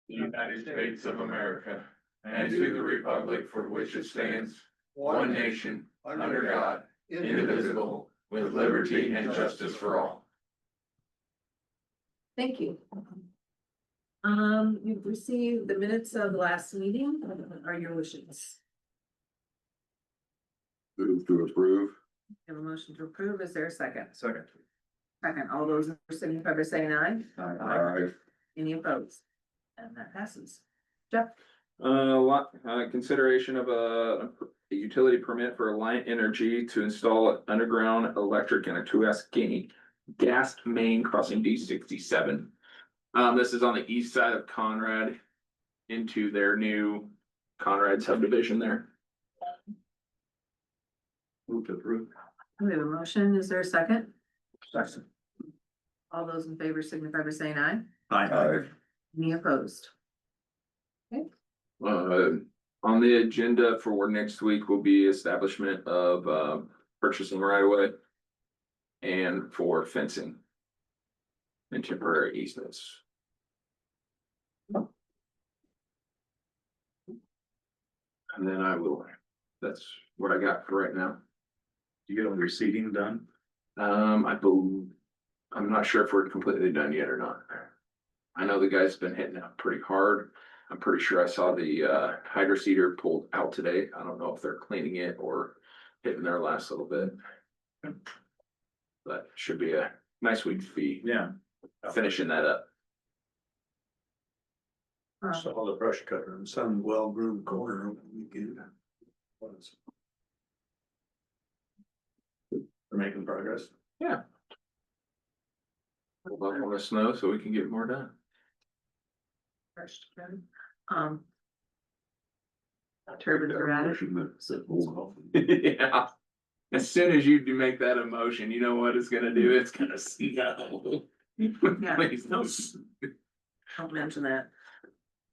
the United States of America, and to the republic for which it stands, one nation, under God, indivisible, with liberty and justice for all. Thank you. You've received the minutes of the last meeting. Are your wishes? Move to approve. Have a motion to approve. Is there a second? Second. Second, all those in favor signify by saying aye. Aye. Any opposed? And that passes. Jeff? Consideration of a utility permit for Alliant Energy to install underground electric in a 2S gas main crossing D67. This is on the east side of Conrad into their new Conrad subdivision there. Move to approve. We have a motion. Is there a second? Second. All those in favor signify by saying aye. Aye. Any opposed? On the agenda for next week will be establishment of purchasing right away and for fencing and temporary easements. And then that's what I got for right now. You get all your seating done? I'm not sure if we're completely done yet or not. I know the guy's been hitting it pretty hard. I'm pretty sure I saw the hydro seeder pulled out today. I don't know if they're cleaning it or hitting their last little bit. But should be a nice week to be finishing that up. Saw the brush cutter in some well-groomed corner over the weekend. We're making progress. Yeah. We'll let us know so we can get more done. First, turbines are at it. Yeah. As soon as you do make that a motion, you know what it's gonna do? It's gonna snow. Yeah. Please don't. Don't mention that.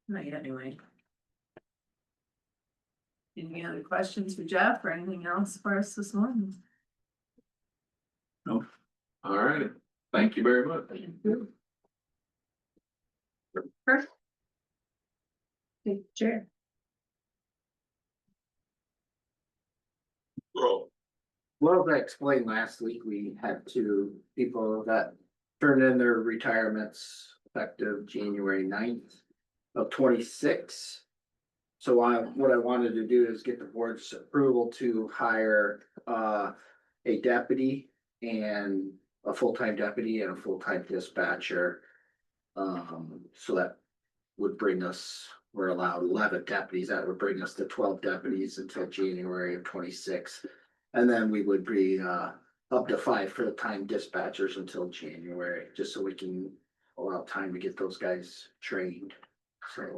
Not yet, anyway. Any other questions for Jeff or anything else for us this morning? All right. Thank you very much. Perfect. Take the chair. Well, as I explained last week, we had two people that turned in their retirements effective January 9th of 26. So what I wanted to do is get the board's approval to hire a deputy and a full-time deputy and a full-time dispatcher. So that would bring us, we're allowed 11 deputies, that would bring us to 12 deputies until January of 26. And then we would be up to 5 full-time dispatchers until January, just so we can allow time to get those guys trained. So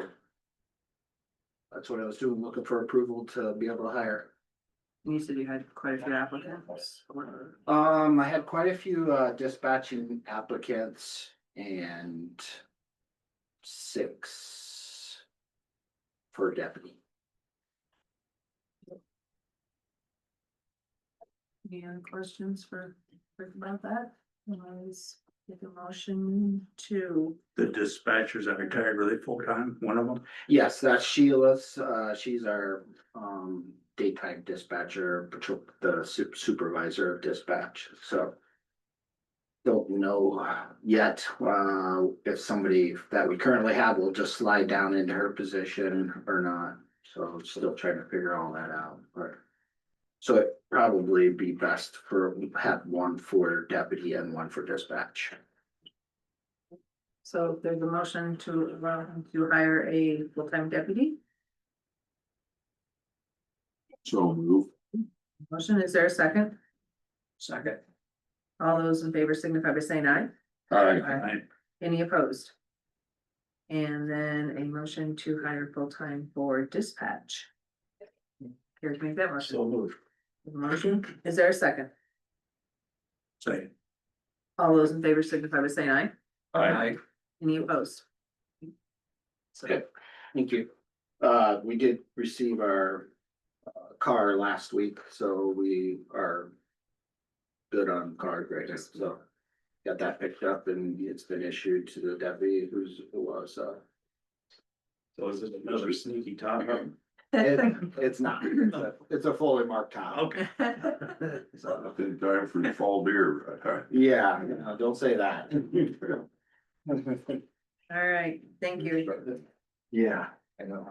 that's what I was doing, looking for approval to be able to hire. You said you had quite a few applicants. I had quite a few dispatching applicants and 6 for a deputy. Any other questions for about that? Otherwise, make a motion to. The dispatchers that retired, were they full-time, one of them? Yes, that's Sheila's, she's our daytime dispatcher, the supervisor of dispatch, so. Don't know yet, if somebody that we currently have will just slide down into her position or not, so still trying to figure all that out, but. So it probably be best for, have one for deputy and one for dispatch. So there's a motion to hire a full-time deputy. So move. Motion, is there a second? Second. All those in favor signify by saying aye. Aye. Any opposed? And then a motion to hire full-time for dispatch. Here, make that motion. So moved. Motion, is there a second? Say. All those in favor signify by saying aye. Aye. Any opposed? So, Okay, thank you. We did receive our car last week, so we are good on car graders, so got that picked up and it's been issued to the deputy who was So is it another sneaky top up? It's not, it's a fully marked top. Okay. It's in time for the fall beer. Yeah, no, don't say that. All right, thank you. Yeah, I know.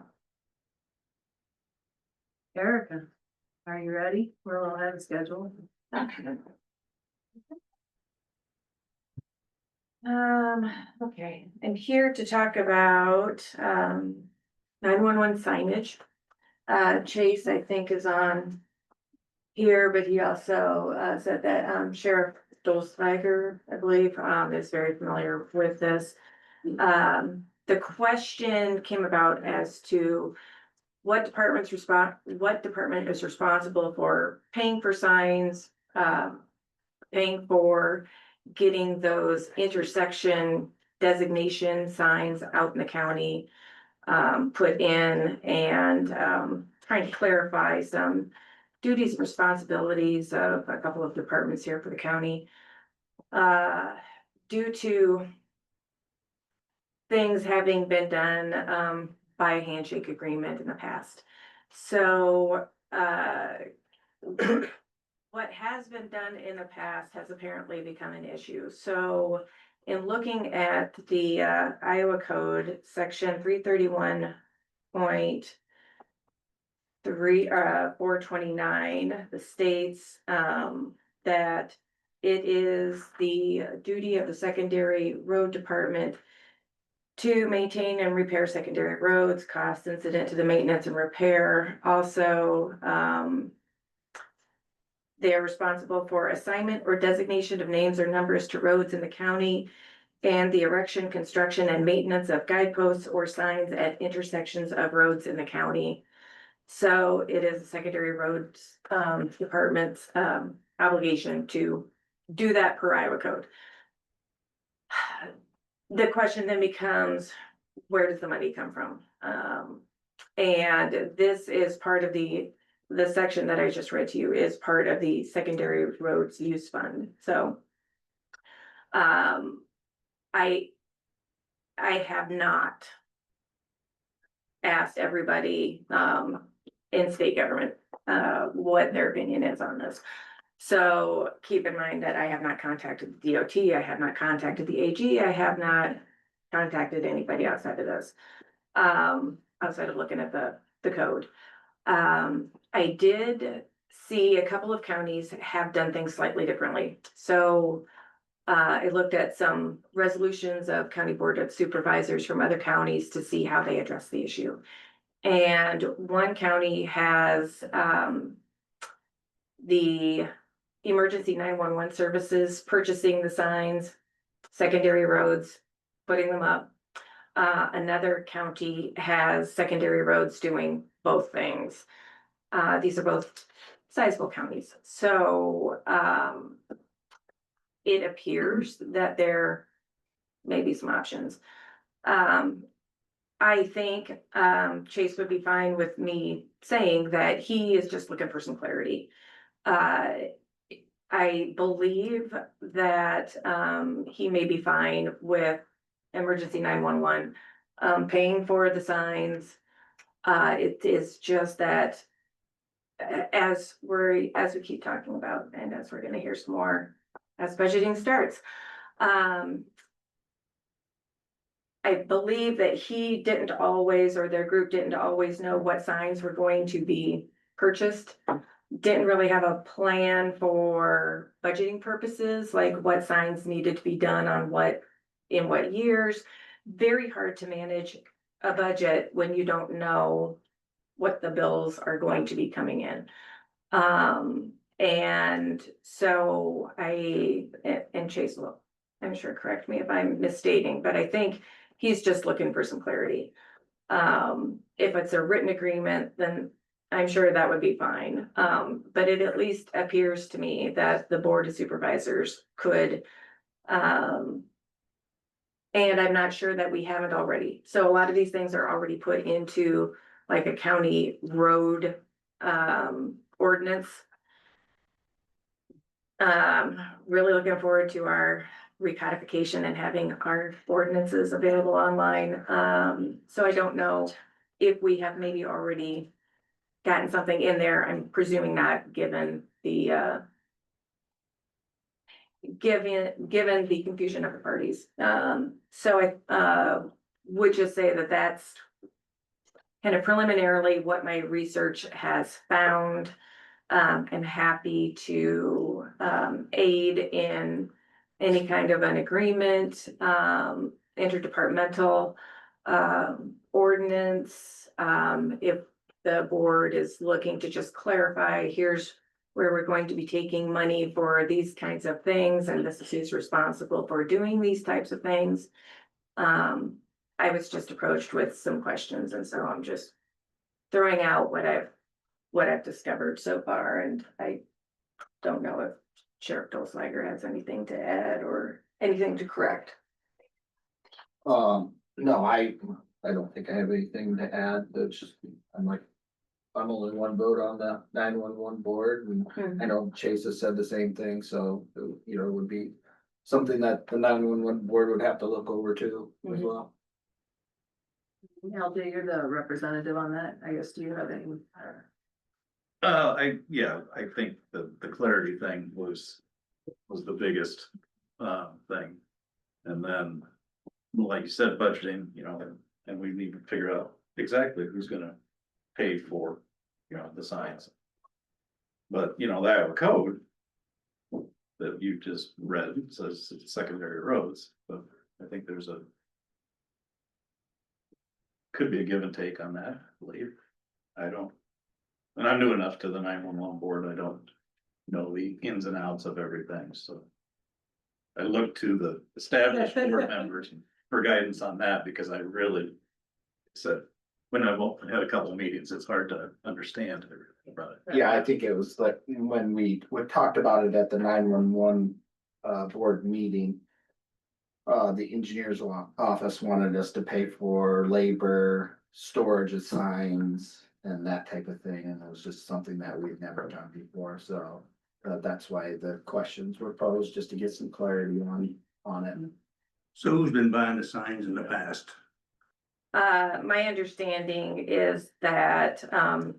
Erica, are you ready? We're all ahead of schedule. Okay, I'm here to talk about, 911 signage. Chase, I think, is on here, but he also, said that, Sheriff Dolzweiger, I believe, is very familiar with this. The question came about as to what department is responsible for paying for signs, paying for getting those intersection designation signs out in the county, put in, and, trying to clarify some duties and responsibilities of a couple of departments here for the county. Due to things having been done, by a handshake agreement in the past. So, what has been done in the past has apparently become an issue. So in looking at the Iowa Code, section 331.3, 429, the states that it is the duty of the secondary road department to maintain and repair secondary roads, cost incident to the maintenance and repair. Also, they are responsible for assignment or designation of names or numbers to roads in the county and the erection, construction, and maintenance of guideposts or signs at intersections of roads in the county. So it is the secondary roads department's obligation to do that per Iowa Code. The question then becomes, where does the money come from? And this is part of the section that I just read to you is part of the secondary roads use fund. So I have not asked everybody in state government what their opinion is on this. So keep in mind that I have not contacted the DOT, I have not contacted the AG, I have not contacted anybody outside of this, outside of looking at the code. I did see a couple of counties have done things slightly differently. So I looked at some resolutions of County Board of Supervisors from other counties to see how they address the issue. And one county has the emergency 911 services purchasing the signs, secondary roads, putting them up. Another county has secondary roads doing both things. These are both sizable counties. So it appears that there may be some options. I think Chase would be fine with me saying that he is just looking for some clarity. I believe that he may be fine with emergency 911 paying for the signs. It is just that as we keep talking about, and as we're gonna hear some more as budgeting starts, I believe that he didn't always, or their group didn't always know what signs were going to be purchased. Didn't really have a plan for budgeting purposes, like what signs needed to be done on what, in what years. Very hard to manage a budget when you don't know what the bills are going to be coming in. And so and Chase will, I'm sure, correct me if I'm misstating, but I think he's just looking for some clarity. If it's a written agreement, then I'm sure that would be fine. But it at least appears to me that the Board of Supervisors could, and I'm not sure that we haven't already. So a lot of these things are already put into like a county road ordinance. Really looking forward to our recodification and having our ordinances available online. So I don't know if we have maybe already gotten something in there. I'm presuming not, given the given the confusion of the parties. So I would just say that that's kind of preliminarily what my research has found. I'm happy to aid in any kind of an agreement, interdepartmental ordinance. If the board is looking to just clarify, here's where we're going to be taking money for these kinds of things, and this is who's responsible for doing these types of things. I was just approached with some questions, and so I'm just throwing out what I've discovered so far, and I don't know if Sheriff Dolzweiger has anything to add or anything to correct. No, I don't think I have anything to add. That's just, I'm only one vote on the 911 board, and I know Chase has said the same thing, so, you know, it would be something that the 911 board would have to look over too as well. LJ, you're the representative on that. I guess, do you have any? I think the clarity thing was the biggest, thing. And then, like you said, budgeting, you know, and we need to figure out exactly who's gonna pay for, you know, the signs. But, you know, they have a code that you just read, says it's secondary roads, but I think could be a give and take on that, I believe. And I'm new enough to the 911 board, I don't know the ins and outs of everything, so. I look to the established board members for guidance on that, because I really said, when I've had a couple of meetings, it's hard to understand everything about it. Yeah, I think it was like when we talked about it at the 911 board meeting. The engineer's office wanted us to pay for labor, storage of signs and that type of thing, and it was just something that we've never done before, so. That's why the questions were posed, just to get some clarity on it. So who's been buying the signs in the past? My understanding is that and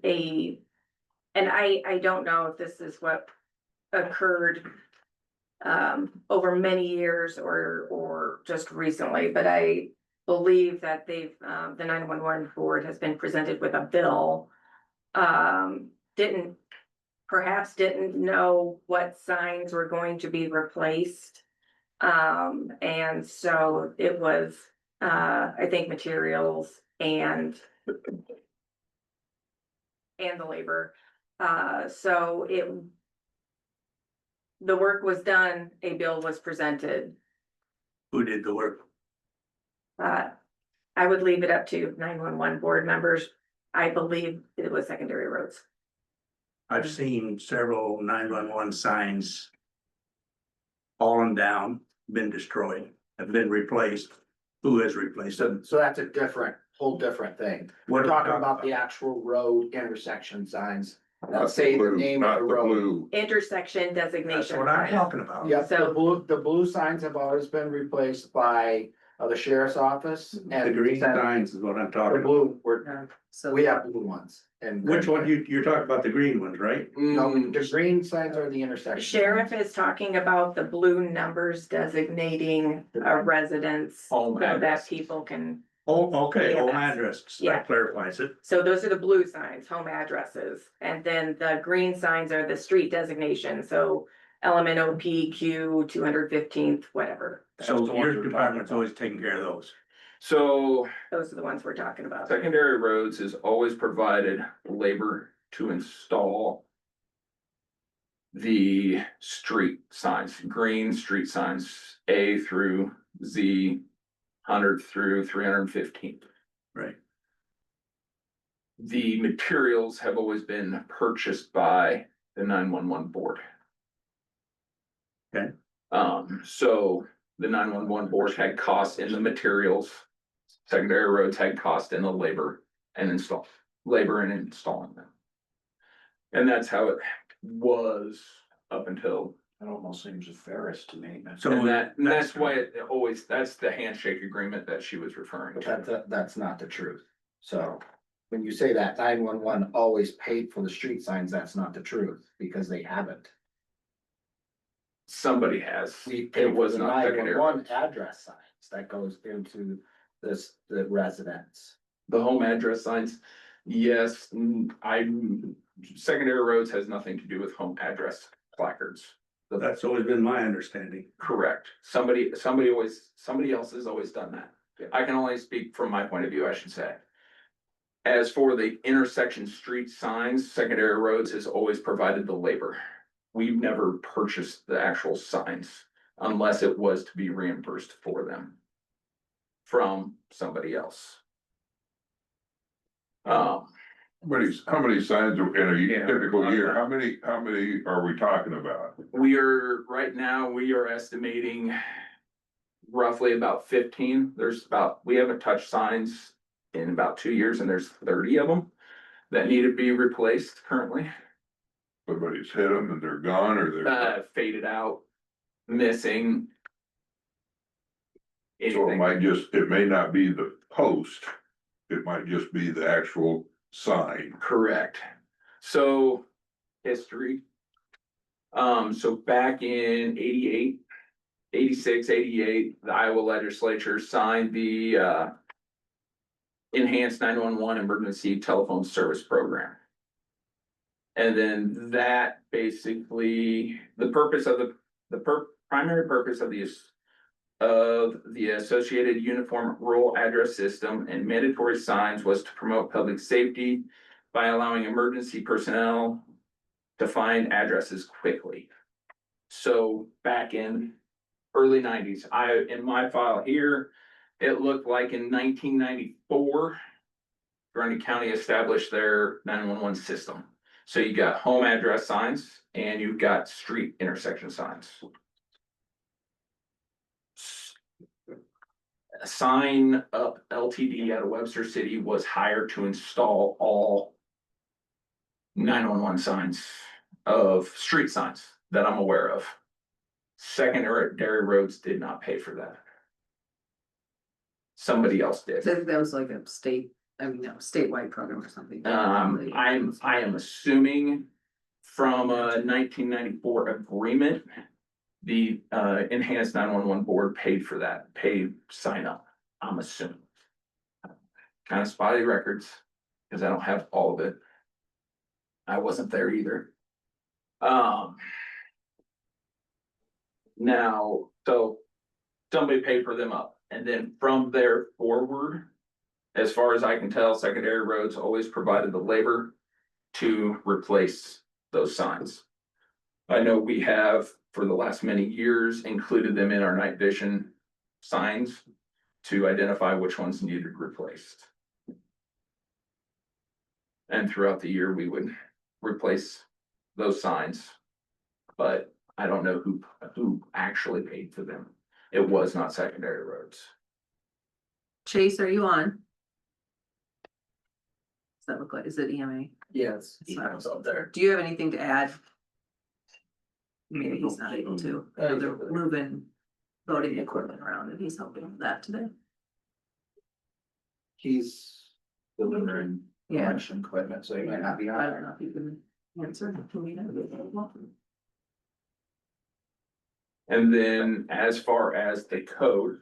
I don't know if this is what occurred over many years or just recently, but I believe that the 911 board has been presented with a bill. Perhaps didn't know what signs were going to be replaced. And so it was, I think, materials and the labor. So the work was done, a bill was presented. Who did the work? I would leave it up to 911 board members. I believe it was secondary roads. I've seen several 911 signs fallen down, been destroyed, have been replaced. Who has replaced them? So that's a whole different thing. We're talking about the actual road intersection signs. That say the name of Not the the road. blue. Intersection That's designation. what I'm signs. talking about. Yep, So- the blue signs have always been replaced by the sheriff's office and. The green signs is what I'm The talking about. blue, So we have blue ones and. Which one you're talking about, the green ones, right? No, the green signs are the intersection. Sheriff is talking about the blue numbers designating a residence so Home that address. people can, Oh, okay, home Yes. address, Yeah. that clarifies it. so those are the blue signs, home addresses. And then the green signs are the street designation, so LMNOP, 215th, whatever. So That's the ones your we're talking department's about. always taking care of those. So Those are the ones we're talking about. secondary roads has always provided labor to install the street signs, green street signs, A through Z, 100 through 315. Right. The materials have always been purchased by the 911 board. Okay. So the 911 board had costs in the materials. Secondary roads had cost in the labor and installing them. And that's how it was up until That almost seems fairest to me. So And that's why it always, that's the handshake agreement that she was referring But to. that's not the truth. So when you say that 911 always paid for the street signs, that's not the truth, because they haven't. Somebody has, We paid it for was the not secondary. 911 address signs that goes into the residence. The home address signs, yes, secondary roads has nothing to do with home address placards. That's always been my understanding. Correct. Somebody else has always done that. I can only speak from my point of view, I should say. As for the intersection street signs, secondary roads has always provided the labor. We've never purchased the actual signs unless it was to be reimbursed for them from somebody else. How many signs in a Yeah. typical year? How many are we talking about? Right now, we are estimating roughly about 15. We haven't touched signs in about 2 years, and there's 30 of them that need to be replaced currently. Somebody's hit them and they're gone, or they're, Faded out, missing. so Anything, it may not be the post. It might just be the actual sign. correct. So, history. So back in 88, 86, 88, the Iowa legislature signed the enhanced 911 emergency telephone service program. And then that basically, the primary purpose of the Associated Uniform Rural Address System and mandatory signs was to promote public safety by allowing emergency personnel to find addresses quickly. So back in early 90s, in my file here, it looked like in 1994, Grundy County established their 911 system. So you got home address signs and you've got street intersection signs. Sign Up LTD out of Webster City was hired to install all 911 signs of street signs that I'm aware of. Secondary roads did not pay for that. Somebody else did. That was like a statewide program or something. I am assuming from a 1994 agreement, the enhanced 911 board paid for that, paid sign up, I'm assuming. Kind of spotty records, because I don't have all of it. I wasn't there either. Now, so somebody paid for them up, and then from there forward, as far as I can tell, secondary roads always provided the labor to replace those signs. I know we have, for the last many years, included them in our night vision signs to identify which ones needed replaced. And throughout the year, we would replace those signs. But I don't know who actually paid for them. It was not secondary roads. Chase, are you on? Does that look like, is it EMA? Yes. It's not. Emails out there. Do you have anything to add? Maybe he's not able to. They're moving voting equipment around and he's helping with that today. He's delivering Yeah. election equipment, so he might not be on I don't there. know if you can answer. Can we know? And then as far as the code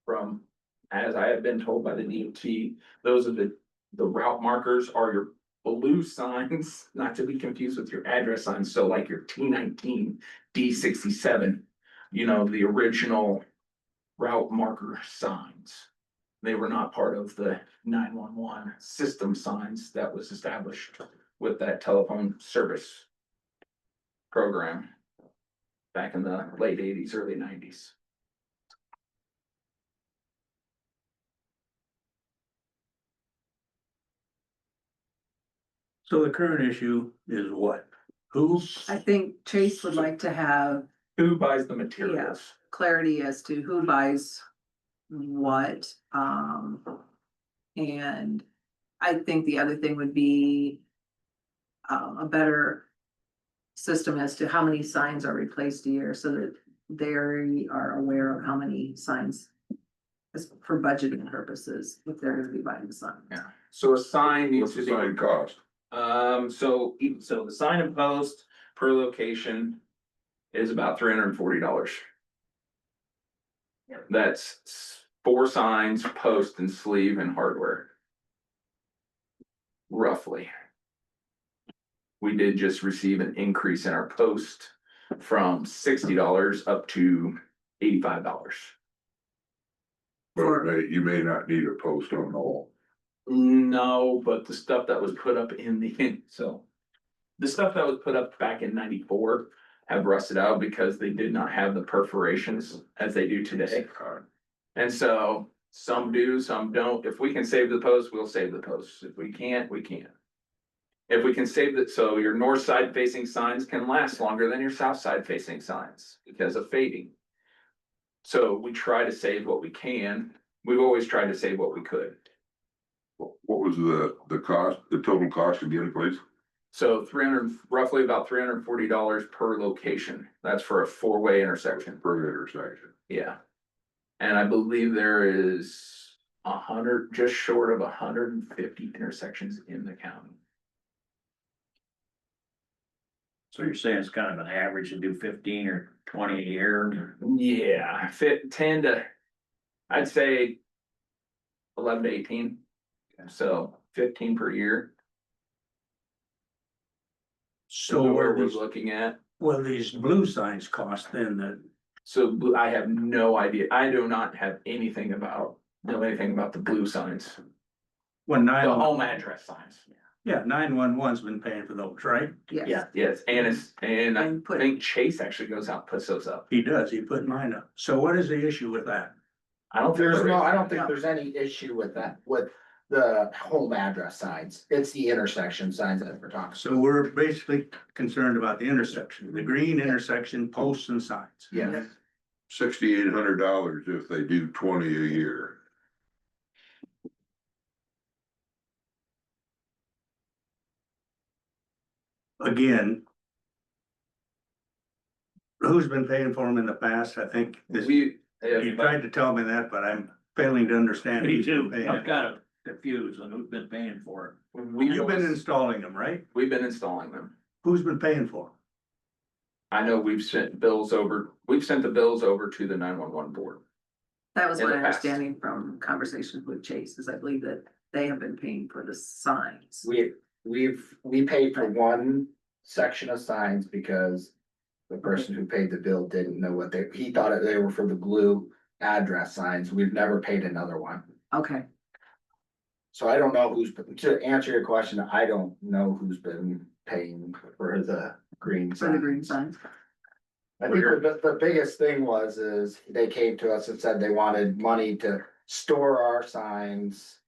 from, as I have been told by the DOT, those are the route markers are your blue signs, not to be confused with your address signs. So like your T19, D67, the original route marker signs. They were not part of the 911 system signs that was established with that telephone service program back in the late 80s, early 90s. So the current issue is what? Who? I think Chase would like to have Who buys the materials? clarity as to who buys what. And I think the other thing would be a better system as to how many signs are replaced a year, so that they are aware of how many signs. As for budgeting purposes, if they're gonna be buying the sign. Yeah. So a sign needs What's to the be. sign cost? So the sign and post per location is about $340. That's 4 signs, post and sleeve and hardware. Roughly. We did just receive an increase in our post from $60 up to $85. But you may not need a post on all. No, but the stuff that was put up the stuff that was put up back in '94 have rusted out because they did not have the perforations as they do today. And so some do, some don't. If we can save the post, we'll save the posts. If we can't, we can't. If we can save that, so your north side facing signs can last longer than your south side facing signs because of fading. So we try to save what we can. We've always tried to save what we could. What was the cost, the total cost to get a place? So roughly about $340 per location. That's for a 4-way intersection. Per intersection. Yeah. And I believe there is 100, just short of 150 intersections in the county. So you're saying it's kind of an average to do 15 or 20 a year? Yeah, 10 to, I'd say 11 to 18. So 15 per year. So where where we're these, looking at. well, these blue signs cost then that, So I have no idea. I do not have know anything about the blue signs, when the 911. home address signs. Yeah, 911's been paying for those, right? Yes. Yes, and I And put- think Chase actually goes out and puts those up. He does, he put mine up. So what is the issue with that? I don't think. I don't think there's any issue with that, with the home address signs. It's the intersection signs that we're talking. So we're basically concerned about the intersection, the green intersection posts and signs. Yeah. $6,800 if they do 20 a year. Again. Who's been paying for them in the past? I think this, you tried to tell me that, but I'm failing to understand. Me who's been too. paying. I'm kind of confused on who's been paying for it. You've been installing them, right? We've been installing them. Who's been paying for them? I know we've sent the bills over to the 911 board. That was In my the past. understanding from conversations with Chase, is I believe that they have been paying for the signs. We paid for one section of signs because the person who paid the bill didn't know he thought they were for the blue address signs. We've never paid another one. Okay, So I don't know to answer your question, I don't know who's been paying for the green for the green signs. signs. I think the biggest thing is they came to us and said they wanted money to store our signs.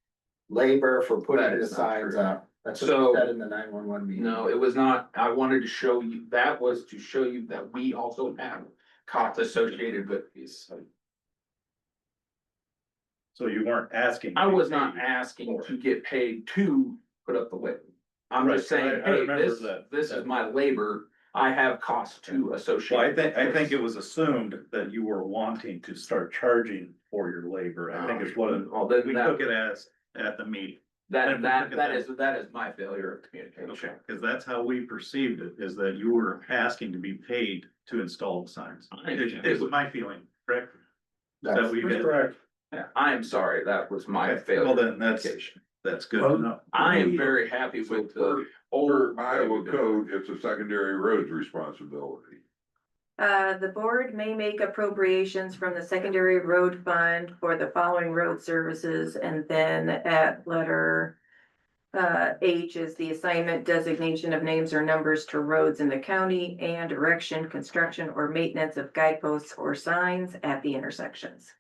Labor for That putting the is not signs true. up. That's what So- they said in the 911 meeting. No, it was not. I wanted to show you, that was to show you that we also have costs associated with these. So you weren't asking. I was not asking to get paid to put up the labor. I'm just Right, saying, I hey, remember this that. is my labor. I have costs to associate. Well, I think it was assumed that you were wanting to start charging for your labor. I think is what Well, then we that- took it as at the meeting. That is my failure of communication. Okay, because that's how we perceived it, is that you were asking to be paid to install the signs. Is my feeling, correct? That we That's did. correct. Yeah, I am sorry, that was my Okay, failure. well, then of that's- communication. That's good Well, to know. I am very happy with the Per old. Iowa code, it's a secondary roads responsibility. The board may make appropriations from the secondary road fund for the following road services, and then at letter. H is the assignment designation of names or numbers to roads in the county and erection, construction, or maintenance of guideposts or signs at the intersections.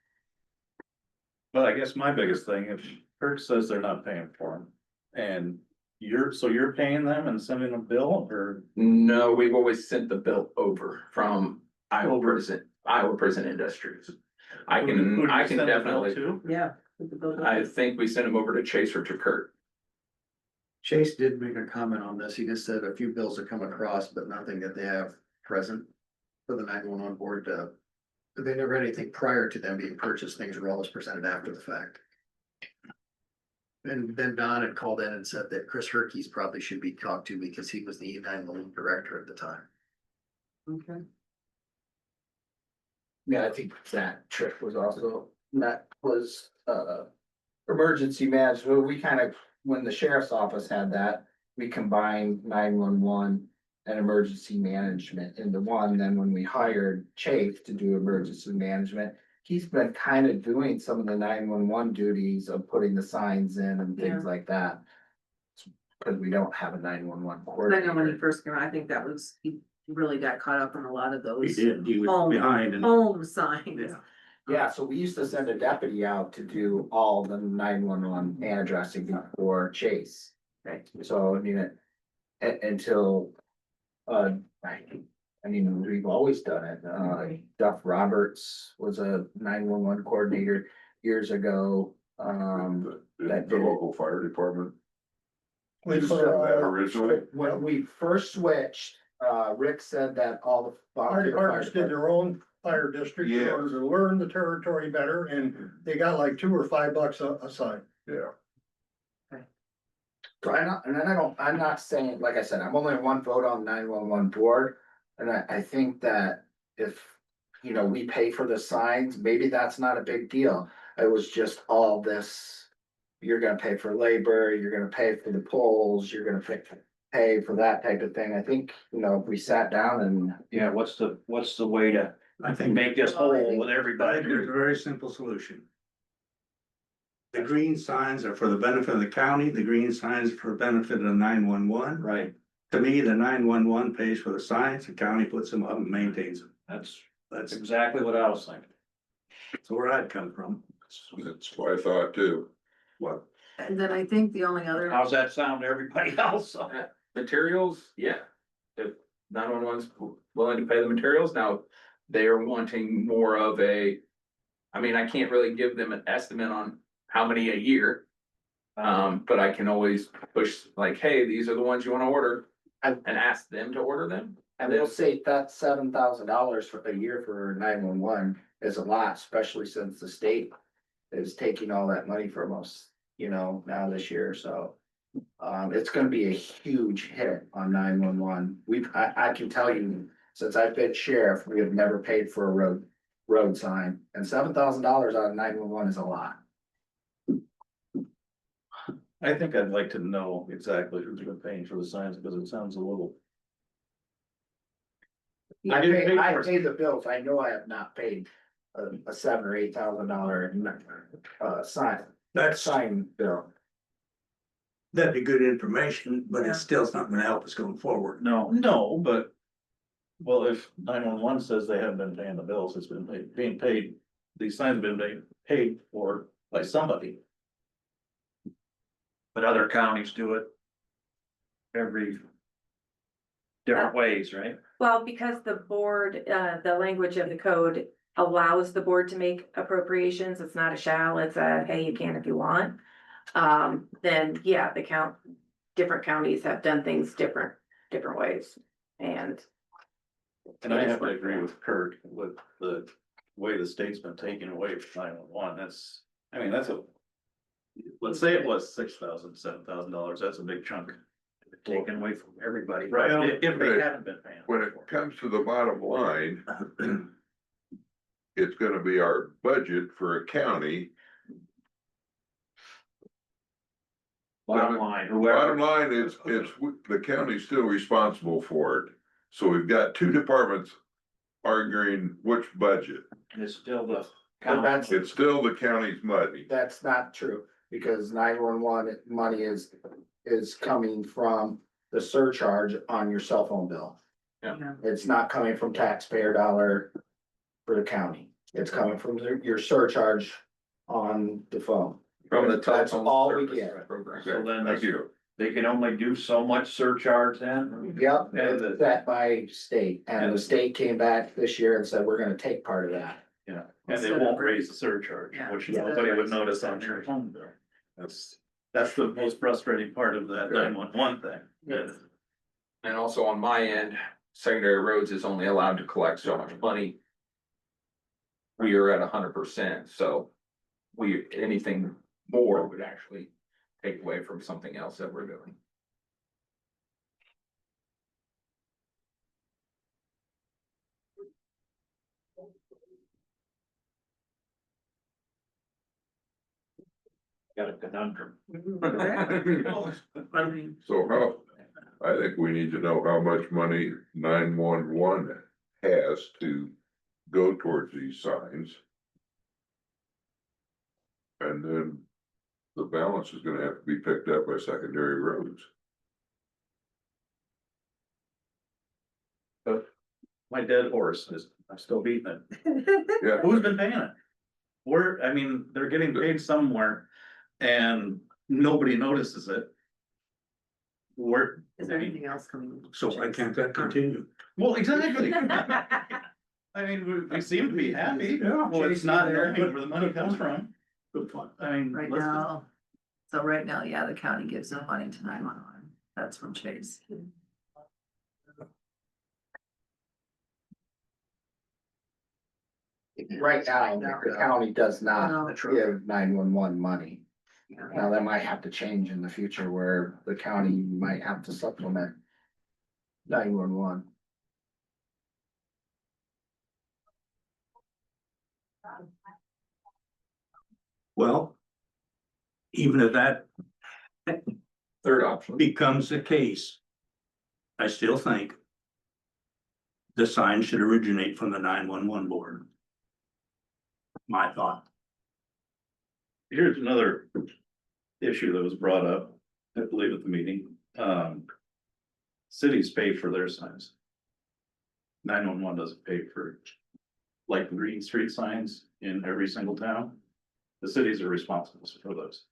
Well, I guess my biggest thing, if Kirk says they're not paying for them, and you're paying them and sending a bill, or? No, we've always sent the bill over from Iowa Prison Industries. I Who do you can send the bill definitely, to? Yeah. with the building. I think we sent them over to Chase or to Kurt. Chase did make a comment on this. He just said a few bills have come across, but nothing that they have present for the 911 board. They never had anything prior to them being purchased. Things were always presented after the fact. And then Don had called in and said that Chris Herkes probably should be talked to because he was the 911 director at the time. Okay. Yeah, I think that trip was also, that was, emergency management. We kind of, when the sheriff's office had that, we combined 911 and emergency management into one. Then when we hired Chase to do emergency management, he's been kind of doing some of the 911 duties of putting the signs in and things like that. Cause we don't have a 911 I know coordinator. when he first came, I think that was, he really got caught up in a lot of He those did, he was home- behind and. home signs. Yeah. Yeah, so we used to send a deputy out to do all the 911 addressing for Chase. Right. So, I mean, until, I mean, we've always done it. Duff Roberts was a 911 coordinator years ago. The local fire department. We Used to put, have that originally. When we first switched, Rick said that all the. fire departments did their own fire district in Yes. order to learn the territory better, and they got like $2 or $5 a sign. Yeah. So I'm not saying, like I said, I'm only one vote on 911 board. And I think that if, you know, we pay for the signs, maybe that's not a big deal. It was just all this. You're gonna pay for labor, you're gonna pay for the poles, you're gonna pay for that type of thing. I think, you know, if we sat down and. Yeah, what's the way to I think make this whole with I everybody? think there's a very simple solution. The green signs are for the benefit of the county, the green signs are for the benefit of the 911. Right, To me, the 911 pays for the signs, the county puts them up and maintains them. that's That's exactly what I was thinking. where I'd come from. That's what I thought too. What, And then I think the only other, How's that sound to everybody else? Materials, yeah. If 911's willing to pay the materials, now they are wanting more of a. I mean, I can't really give them an estimate on how many a year. But I can always push like, hey, these are the ones you wanna order and ask them to order them. And we'll say that $7,000 for a year for 911 is a lot, especially since the state is taking all that money from us, you know, now this year, so. It's gonna be a huge hit on 911. I can tell you, since I've been sheriff, we have never paid for a road sign, and $7,000 out of 911 is a lot. I think I'd like to know exactly who's been paying for the signs, because it sounds a little. I didn't pay I for it. pay the bills, I know I have not paid a $7,000 or $8,000 sign bill. that'd be good information, but it's still not gonna help us going forward. No, but. Well, if 911 says they haven't been paying the bills, it's been being paid, these signs have been paid for by somebody. But other counties do it every different ways, right? Well, because the board, the language of the code allows the board to make appropriations, it's not a shall, it's a, hey, you can if you want. Then, yeah, different counties have done things different ways, and. And I have to agree with Kurt with the way the state's been taking away from 911, I mean, that's let's say it was $6,000, $7,000, that's a big chunk. Taken away from everybody. Right, if they Right. haven't been paying. When it comes to the bottom line, it's gonna be our budget for a county. Bottom line, Bottom whoever, line is, the county's still responsible for it. So we've got two departments arguing which budget. it's still the But county. that's, It's still the county's money. that's not true, because 911 money is coming from the surcharge on your cell phone bill. Yeah. It's not coming from taxpayer dollar for the county, it's coming from your surcharge on the phone. From the That's telephone all we service get. program. So then Thank you. they can only do so much surcharge then? Yep, And it's set by state, and the state came back this year and said, we're gonna take part of that. Yeah, and they won't raise the surcharge, Yeah. which Yeah. nobody would notice on their phone bill. That's, That's the most frustrating part of that 911 thing. Yes. And also on my end, secondary roads is only allowed to collect so much money. We are at 100%, so anything more would actually take away from something else that we're doing. Got a conundrum. I mean, So how, I think we need to know how much money 911 has to go towards these signs. And then the balance is gonna have to be picked up by secondary roads. My dead horse is, I'm still beating it. Yeah, Who's been paying it? I mean, they're getting paid somewhere and nobody notices it. Is there anything else coming? So why can't that continue? Well, exactly. I mean, we seem to be happy. Well, it's not knowing where the money comes from. Good point. I mean. Right let's just- now, so right now, yeah, the county gives no money to 911. That's from Chase. Right now, the county does not No. give 911 money. Yeah. Now, that might have to change in the future where the county might have to supplement 911. Well, even if that Third option. becomes the case, I still think the sign should originate from the 911 board. My thought. Here's another issue that was brought up, I believe at the meeting. Cities pay for their signs. 911 doesn't pay for like green street signs in every single town. The cities are responsible for those.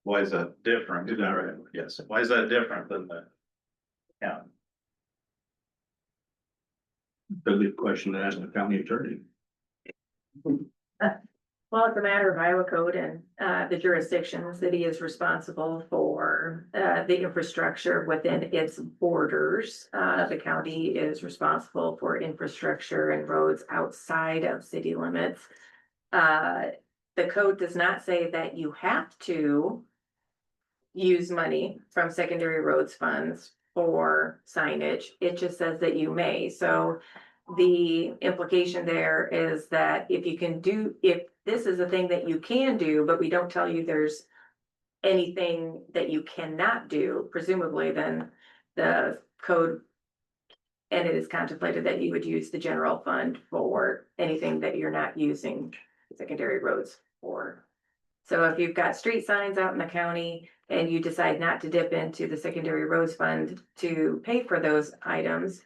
Why is that different? Is that right? Yes. Why is that different than the county? A good question to ask the county attorney. Well, it's a matter of Iowa code and the jurisdiction. The city is responsible for the infrastructure within its borders. The county is responsible for infrastructure and roads outside of city limits. The code does not say that you have to use money from secondary roads funds for signage. It just says that you may. So the implication there is that if this is a thing that you can do, but we don't tell you there's anything that you cannot do, presumably then the code, and it is contemplated that you would use the general fund for anything that you're not using secondary roads for. So if you've got street signs out in the county and you decide not to dip into the secondary roads fund to pay for those items,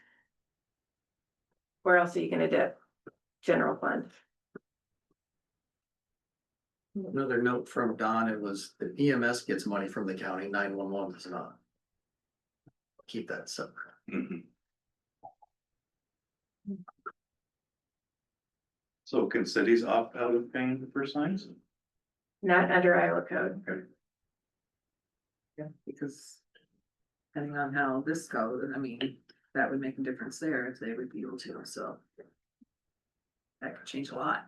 where else are you gonna dip? General fund. Another note from Don, it was the EMS gets money from the county, 911 does not. Keep that separate. So can cities opt out of paying for signs? Not under Iowa code. Yeah, because depending on how this goes, I mean, that would make a difference there if they would be able to, so. That could change a lot.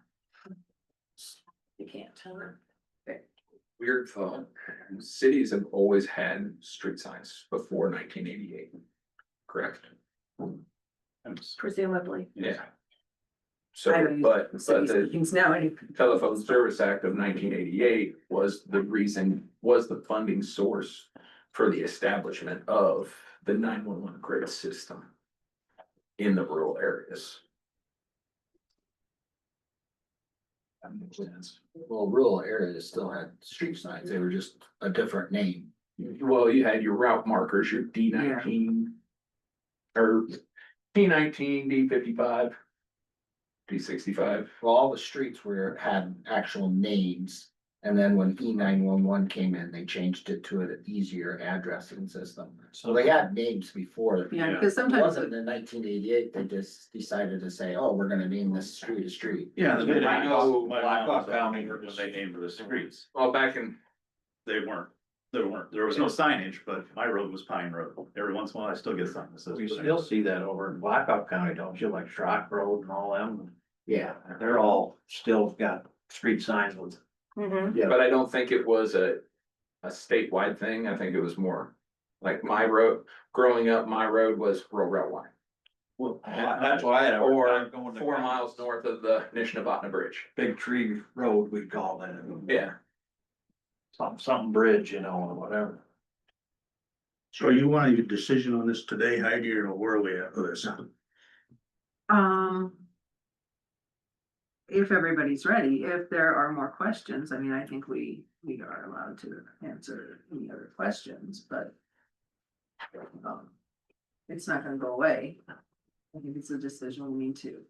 You can't. Weird thought. Cities have always had street signs before 1988. Correct? Presumably. Yeah. I So, don't use but city the speakings now, any. Telephone Service Act of 1988 was the funding source for the establishment of the 911 grid system in the rural areas. That makes sense. Well, rural areas still had street signs, they were just a different name. Well, you had your route markers, your D19 or T19, D55, D65. Well, all the streets had actual names And then when E911 came in, they changed it to an easier addressing system. So they had names before. Yeah, Yeah. because It sometimes, wasn't in 1988, they just decided to say, oh, we're gonna name this street a street. Yeah, the I know Blackhawk County, when they named the streets, Well, back in, they weren't, there was no signage, but my road was Pine Road. Every once in a while, I still get something that says. We still see that over in Blackhawk County, don't you, like Schrock Road and all them, Yeah. they're all still got street signs with. Mhm. Yeah. but I don't think it was a statewide thing. I think it was more like my road, growing up, my road was rural route line. Well, that's why I. Or 4 miles north of the Nishnabotna Bridge. Big Tree Road, we call that. Yeah. Something bridge, you know, or whatever. So you want a decision on this today, Heidi, or where are we at with this? if everybody's ready, if there are more questions, I mean, I think we are allowed to answer any other questions, but. It's not gonna go away. I think it's a decision we need to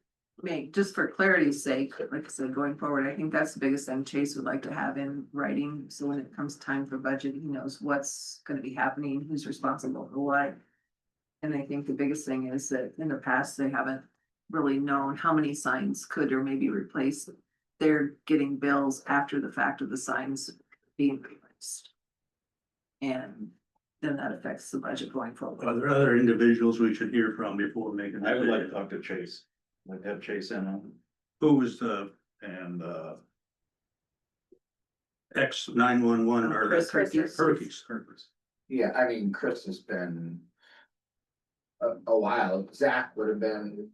make, just for clarity's sake, like I said, going forward, I think that's the biggest thing Chase would like to have in writing. So when it comes time for budget, he knows what's gonna be happening, who's responsible for what. And I think the biggest thing is that in the past, they haven't really known how many signs could or maybe replace. They're getting bills after the fact of the signs being replaced. And then that affects the budget going forward. Are there other individuals we should hear from before making? a I would like to decision? talk to Chase, like to have Chase in on, Who was the and, X 911 or the Chris Herkies? Yeah, I mean, Chris has been a while. Zach would have been,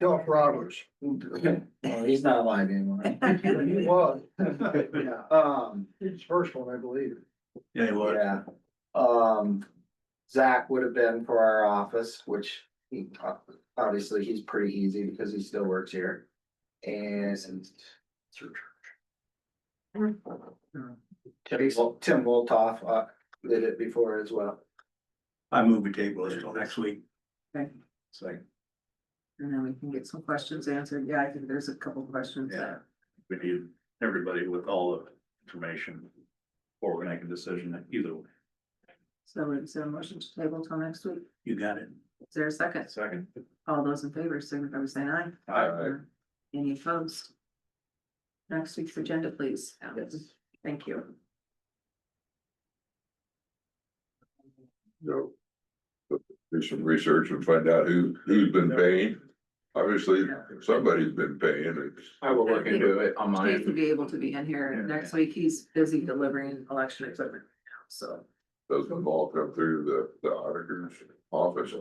Josh Roberts. well, he's not alive anymore. He was, Yeah, he's the first one, I believe. Yeah, he was. yeah. Zach would have been for our office, which he, obviously, he's pretty easy because he still works here. And Tim Woltoff, did it before as well. I move we table this till next week. Okay, It's like, and then we can get some questions answered. Yeah, I think there's a couple questions Yeah. there. we need everybody with all the information. Before we make a decision either way. So is there a motion to table till next week? You got it. Is there a second? Second. All those in favor, signify by saying aye. Aye. Any opposed? Next week's agenda, please. Thank you. You know, do some research and find out who's been paying. Obviously, somebody's been paying. It's, I will look into it on my Chase will end. be able to be in here next week. He's busy delivering election equipment now, so. doesn't all come through the auditor's office.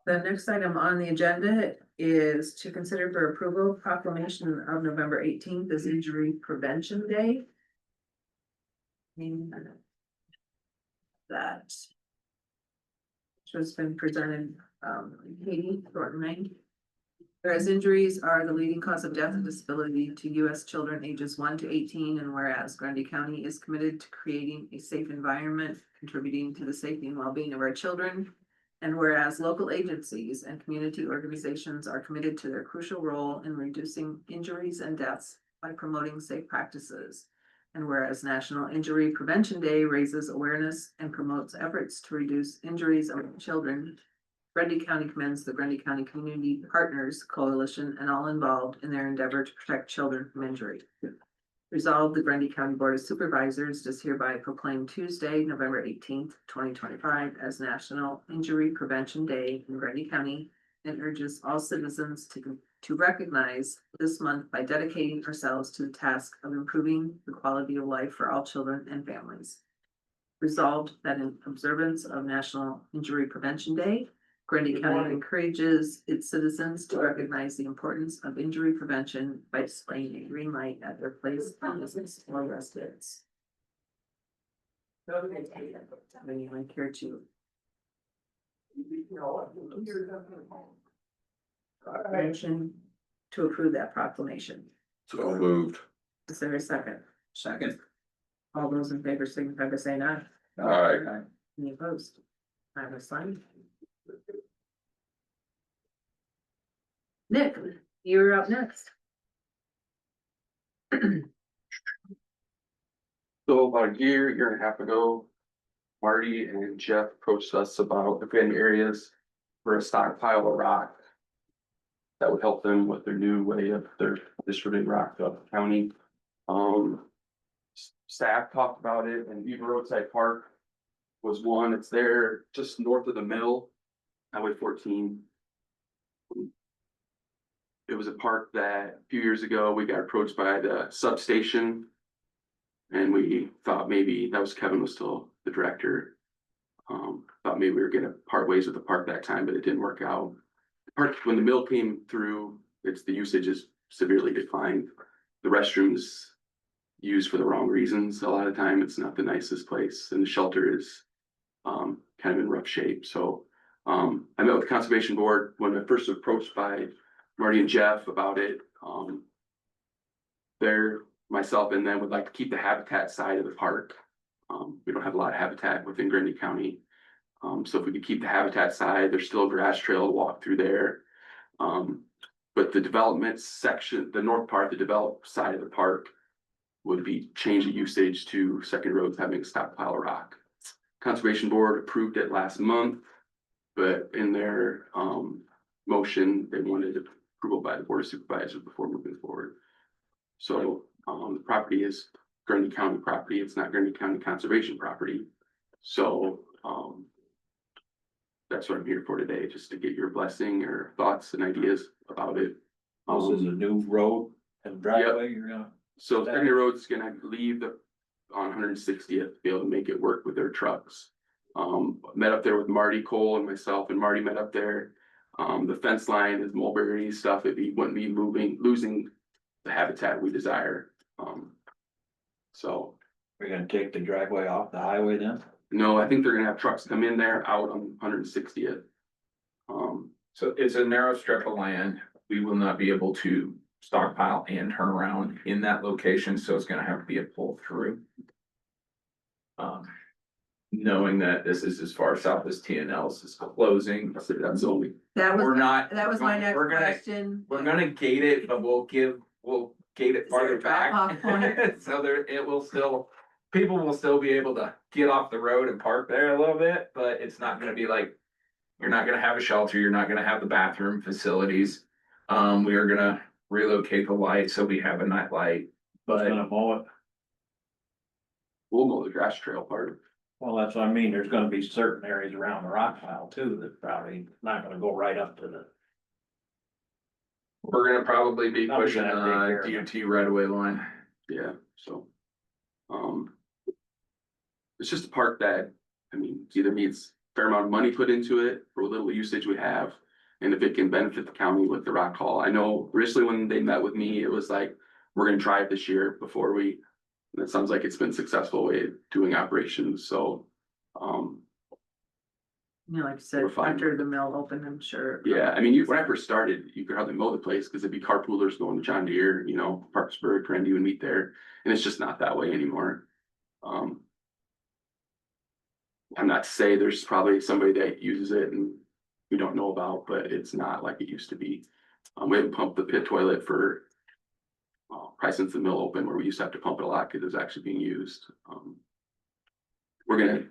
The next item on the agenda is to consider for approval proclamation of November 18th as Injury Prevention Day. That. Which has been presented, Katie Thornton. Whereas injuries are the leading cause of death and disability to US children ages 1 to 18, and whereas Grundy County is committed to creating a safe environment, contributing to the safety and well-being of our children. And whereas local agencies and community organizations are committed to their crucial role in reducing injuries and deaths by promoting safe practices. And whereas National Injury Prevention Day raises awareness and promotes efforts to reduce injuries of children, Grundy County commends the Grundy County Community Partners Coalition and all involved in their endeavor to protect children from injury. Resolved, the Grundy County Board of Supervisors does hereby proclaim Tuesday, November 18th, 2025 as National Injury Prevention Day in Grundy County and urges all citizens to recognize this month by dedicating ourselves to the task of improving the quality of life for all children and families. Resolved that in observance of National Injury Prevention Day, Grundy County encourages its citizens to recognize the importance of injury prevention by displaying a green light at their place of business or residence. When you like here too. Motion to approve that proclamation. So moved. Is there a second? Second. All those in favor signify by saying aye. Aye. Any opposed? I have a sign. Nick, You're up next. So about a year and a half ago, Marty and Jeff approached us about if we had any areas for a stockpile of rock that would help them with their new way of their distributing rock throughout the county. Staff talked about it, and Beaver Roadside Park was one. It's there just north of the mill, Highway 14. It was a park that a few years ago, we got approached by the substation. And we thought maybe, that was Kevin was still the director. Thought maybe we were gonna part ways with the park that time, but it didn't work out. The park, when the mill came through, the usage is severely declined. The restrooms used for the wrong reasons. A lot of time, it's not the nicest place, and the shelter is kind of in rough shape. So I met with the conservation board when I first was approached by Marty and Jeff about it. Myself and them would like to keep the habitat side of the park. We don't have a lot of habitat within Grundy County. So if we could keep the habitat side, there's still a grass trail to walk through there. But the development section, the north part, the developed side of the park would be change of usage to second roads having a stockpile of rock. Conservation Board approved it last month, but in their motion, they wanted approval by the Board of Supervisors before moving forward. So the property is Grundy County property. It's not Grundy County conservation property. So that's what I'm here for today, just to get your blessing or thoughts and ideas about it. This is a new road and driveway, you're gonna. So Secondary Road's gonna leave on 160th, be able to make it work with their trucks. Met up there with Marty Cole and myself, and Marty met up there. The fence line is mulberry stuff. Wouldn't be losing the habitat we desire. So. We're gonna take the driveway off the highway then? No, I think they're gonna have trucks come in there out on 160th. So it's a narrow strip of land. We will not be able to stockpile and turn around in that location, so it's gonna have to be a pull through. Knowing that this is as far south as TNL's is closing, that's only, That we're was, not. that was my next we're gonna- question. We're gonna gate it, but we'll gate it Is there farther a drop-off back. point? So it will still, people will still be able to get off the road and park there a little bit, but it's not gonna be like. You're not gonna have a shelter, you're not gonna have the bathroom facilities. We are gonna relocate the light, so we have a night light, Who's but gonna mow it? We'll mow the grass trail part. Well, that's what I mean, there's gonna be certain areas around the rock pile too, that probably not gonna go right up to the. we're gonna probably be Somebody's pushing gonna have to take care of DOT right away line. Yeah, so. It's just a park that, I mean, either needs a fair amount of money put into it for what little usage we have. And if it can benefit the county with the rock haul. I know originally when they met with me, it was like, we're gonna try it this year before we. And it sounds like it's been successful way of doing operations, so. You know, like you said, We're fine. after the mill opened, I'm sure. Yeah, I mean, when I first started, you could hardly mow the place because it'd be carpoolers going to John Deere, Parkersburg, Randy would meet there, and it's just not that way anymore. I'm not to say there's probably somebody that uses it and we don't know about, but it's not like it used to be. We haven't pumped the pit toilet for probably since the mill opened, where we used to have to pump it a lot because it was actually being used. We're gonna,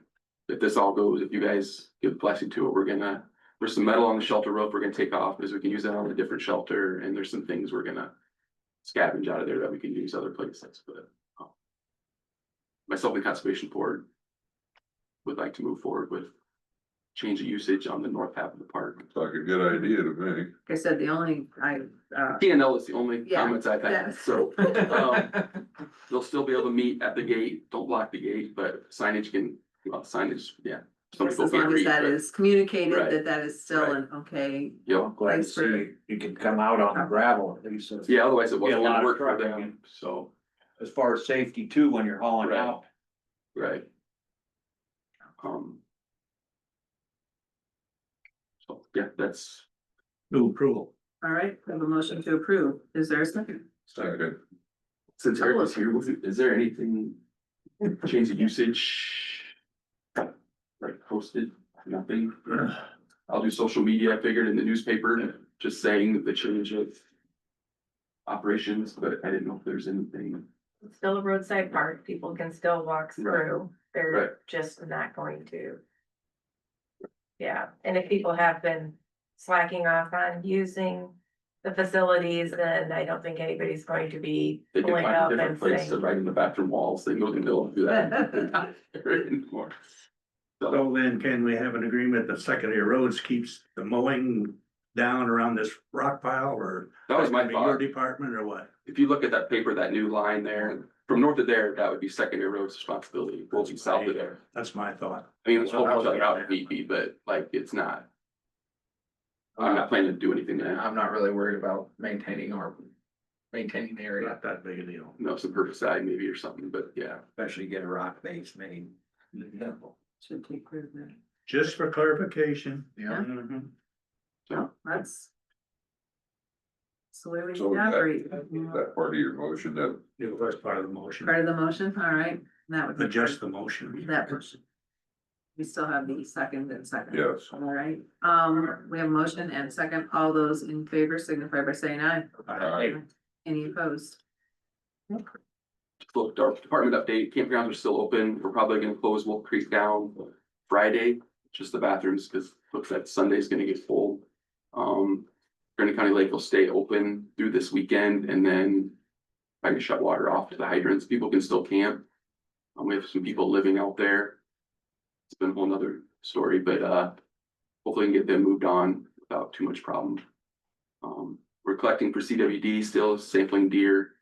if this all goes, if you guys give the blessing to it, there's some metal on the shelter roof we're gonna take off because we can use that on a different shelter, and there's some things we're gonna scavenge out of there that we can use other places, but myself and Conservation Board would like to move forward with change of usage on the north half of the park. It's like a good idea to me. Like I said, the only, TNL is the only Yeah, comments I've had, yes. so they'll still be able to meet at the gate, don't block the gate, but signage, yeah. Some as people can't long as read, that but- is communicated, Right. that is still an okay. Yep, Glad to Place for- see you can come out on the gravel at least. yeah, otherwise it wasn't Get a lot gonna of work for trucking. them, so, As far as safety too, when you're hauling Right. out. right. So, yeah, that's. New approval. All right, we have a motion to approve. Is there a second? Second, Since Eric was here, is there anything, change of usage? Like posted, nothing? I'll do social media, I figured in the newspaper, just saying the change of operations, but I didn't know if there's anything. It's still a roadside park, people can still walk through, Right. they're just not going to. Yeah, and if people have been slacking off on using the facilities, then I don't think anybody's going to be They can pulling find up a different and place to saying. write in the bathroom walls, they don't do that. Anymore. So then can we have an agreement that secondary roads keeps the mowing down around this rock pile or? That was my gonna be Your thought. department or what? If you look at that paper, that new line there, from north of there, that would be secondary roads responsibility, goes south of there. That's my thought. I mean, it's whole bunch of out if need be, but like, it's not. I'm not planning to do anything there. I'm not really worried about maintaining the area, Not that big a deal. No, some herbicide maybe or something, but yeah. Especially get a rock base made. Should take care of that. Just for clarification. Yeah. Mhm. So, That's. Absolutely, So yeah, great. Is that part of your motion that, It was part of the motion. Part of the motion, all right, that would be. Adjust the motion. That motion. We still have the second and second. yes, All right, we have a motion and second, all those in favor signify by saying aye. Aye. Any opposed? look, our department update, campgrounds are still open, we're probably gonna close Wolf Creek down Friday, just the bathrooms, cause looks like Sunday's gonna get full. Grundy County Lake will stay open through this weekend, and then I can shut water off to the hydrants, people can still camp. We have some people living out there. It's been a whole nother story, but hopefully we can get them moved on without too much problem. We're collecting for CWD still, sampling deer.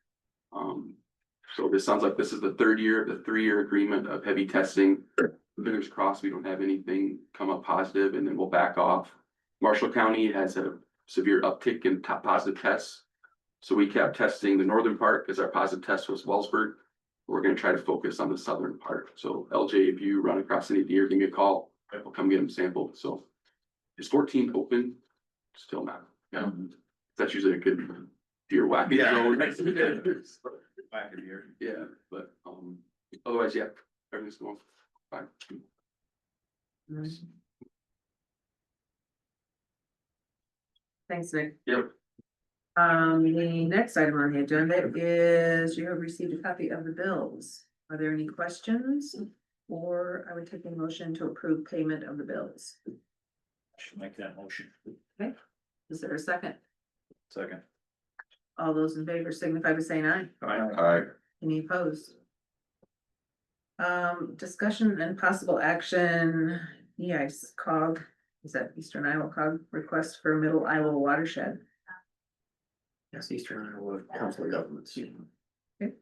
So this sounds like this is the third year of the 3-year agreement of heavy testing. Fingers crossed, we don't have anything come up positive, and then we'll back off. Marshall County has a severe uptick in positive tests. So we kept testing the northern part because our positive test was Wellsburg. We're gonna try to focus on the southern part. So LJ, if you run across any deer, give me a call. We'll come get them sampled. So it's 14 open, still not. Yeah, that's usually a good deer whacking zone. Back of here. Yeah, but otherwise, yeah, everything's going fine. Thanks, Nick. Yep. The next item on the agenda is you have received a copy of the bills. Are there any questions? Or I would take a motion to approve payment of the bills. Should make that motion. Is there a second? Second. All those in favor signify by saying aye. aye, Any opposed? Discussion and possible action, COG, is that Eastern Iowa COG request for Middle Iowa watershed? Yes, Eastern Iowa Council of Governments. Okay.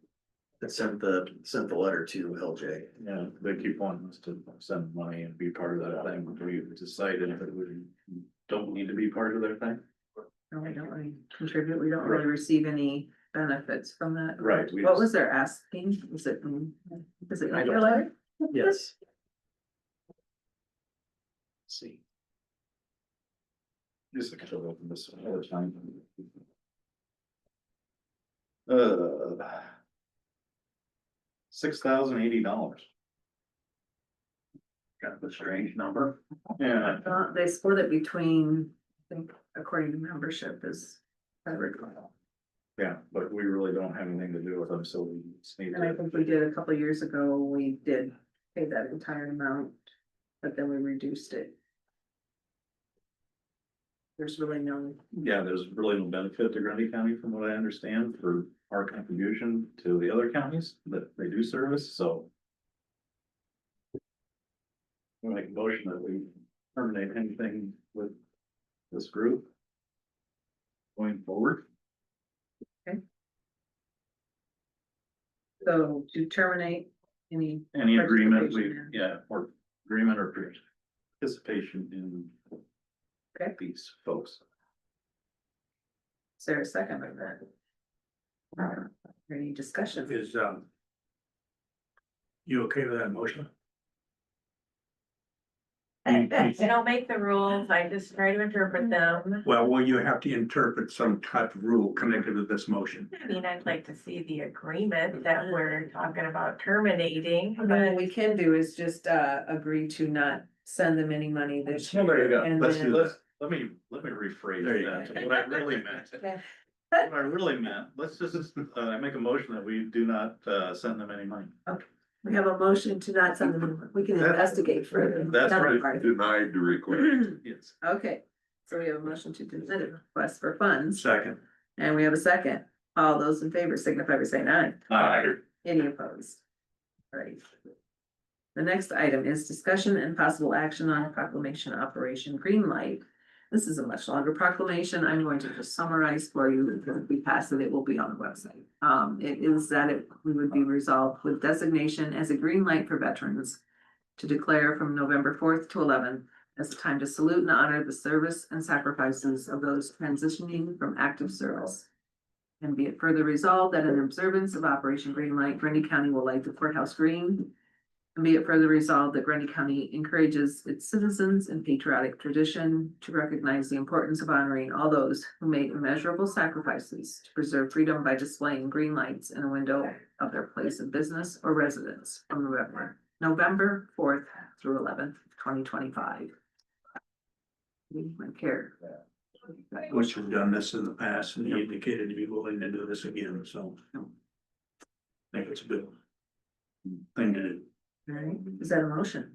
That sent the letter to LJ. Yeah, they keep wanting us to send money and be part of that thing, we decided that we don't need to be part of their thing. No, we don't really contribute, we don't really receive any benefits from that. Right, we What just- was their asking? Is it I in don't- your letter? Yes. Let's see. Just a couple of this other time. $6,080. Kind of a strange number. Yeah, They split it between, I think, according to membership is. I recall. yeah, but we really don't have anything to do with them, so we just need And I to. think we did a couple of years ago, we did pay that entire amount, but then we reduced it. There's really no, Yeah, there's really no benefit to Grundy County from what I understand for our contribution to the other counties that they do service, so. We make a motion that we terminate anything with this group. Going forward, so to terminate any. any agreement we, Participation in. yeah, or agreement or participation in. Okay. These folks. Is there a second of that? Any discussion? Is, you okay with that motion? I don't make the rules, I just try to interpret them. Well, will you have to interpret some type of rule connected with this motion? I mean, I'd like to see the agreement that we're talking about terminating, What but we can do is just agree to not send them any money this year. There you go. And Let's then- do this. Let me rephrase There you that, go. what I really meant. Okay. What I really meant, let's just, make a motion that we do not, send them any money. We have a motion to not send them, we can investigate further. That's right. Denied the request. Yes. Okay, so we have a motion to deny the request for funds, Second. and we have a second. All those in favor signify by saying aye. Aye. Any opposed? Right. The next item is discussion and possible action on proclamation Operation Greenlight. This is a much longer proclamation. I'm going to just summarize for you. If we pass it, it will be on the website. It is that we would be resolved with designation as a green light for veterans to declare from November 4th to 11th as a time to salute and honor the service and sacrifices of those transitioning from active service. And be it further resolved that in observance of Operation Greenlight, Grundy County will light the courthouse green. And be it further resolved that Grundy County encourages its citizens in patriotic tradition to recognize the importance of honoring all those who made immeasurable sacrifices to preserve freedom by displaying green lights in a window of their place of business or residence from November 4th through 11th, 2025. We might care. Which have done this in the past and he indicated to be willing to do this again, so. I think it's a good thing to do. All right, is that a motion?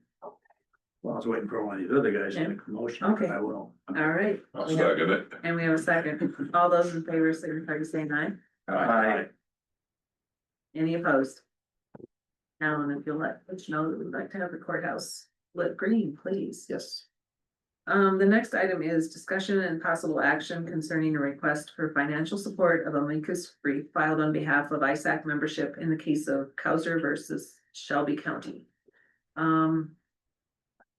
Well, I was waiting for one of these other guys to make a motion. Okay. I will. All right, I'll second it. and we have a second. All those in favor signify by saying aye. Aye. Any opposed? Alan, if you'll let us know that we'd like to have the courthouse lit green, please. Yes. The next item is discussion and possible action concerning a request for financial support of amicus brief filed on behalf of ISAC membership in the case of Causer versus Shelby County.